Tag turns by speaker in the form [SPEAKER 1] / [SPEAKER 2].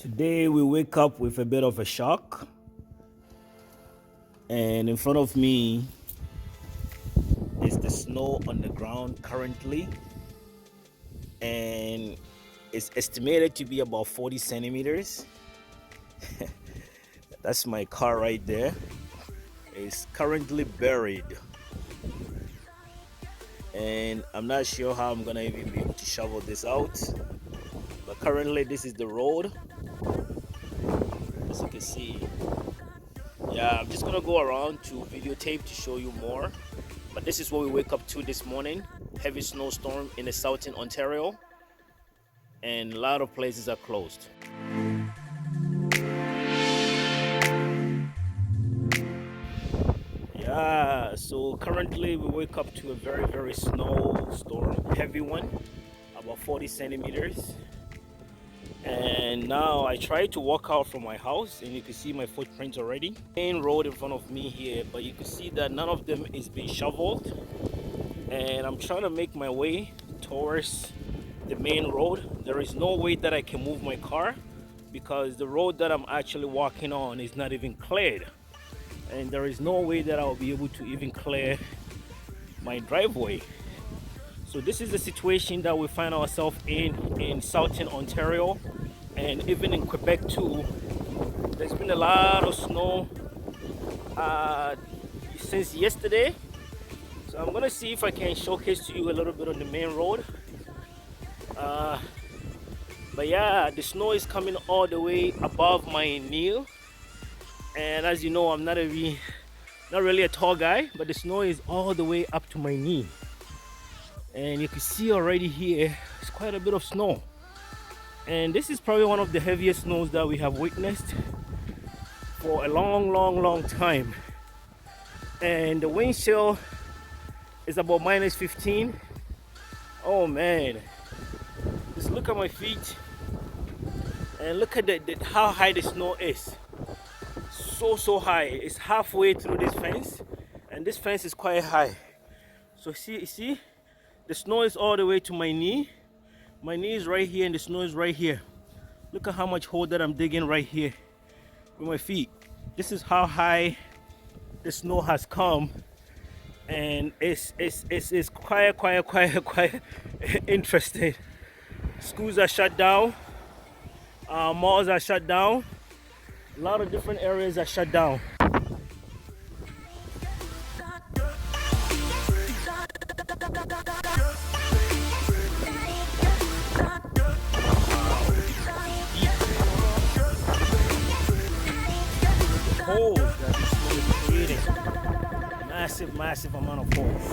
[SPEAKER 1] Today we wake up with a bit of a shock, and in front of me is the snow on the ground currently, and it's estimated to be about 40 centimeters. That's my car right there. It's currently buried, and I'm not sure how I'm gonna even be able to shovel this out, but currently this is the road, as you can see. Yeah, I'm just gonna go around to videotape to show you more, but this is what we wake up to this morning. Heavy snowstorm in the southern Ontario, and a lot of places are closed. Yeah, so currently we wake up to a very snowstorm, heavy one, about 40 centimeters. And now I try to walk out from my house, and you can see my footprints already. Main road in front of me here, but you can see that none of them is being shoveled. And I'm trying to make my way towards the main road. There is no way that I can move my car because the road that I'm actually walking on is not even cleared. And there is no way that I'll be able to even clear my driveway. So this is the situation that we find ourselves in southern Ontario, and even in Quebec too. There's been a lot of snow since yesterday. So I'm gonna see if I can showcase to you a little bit on the main road. But yeah, the snow is coming all the way above my knee. And as you know, I'm not really a tall guy, but the snow is all the way up to my knee. And you can see already here, it's quite a bit of snow. And this is probably one of the heaviest snows that we have witnessed for a long time. And the wind chill is about minus 15. Oh man, just look at my feet and look at how high the snow is. So high. It's halfway through this fence, and this fence is quite high. So see, the snow is all the way to my knee. My knee is right here and the snow is right here. Look at how much hole that I'm digging right here with my feet. This is how high the snow has come, and it's quite interesting. Schools are shut down, malls are shut down, a lot of different areas are shut down. Holes that this snow is creating, massive amount of holes.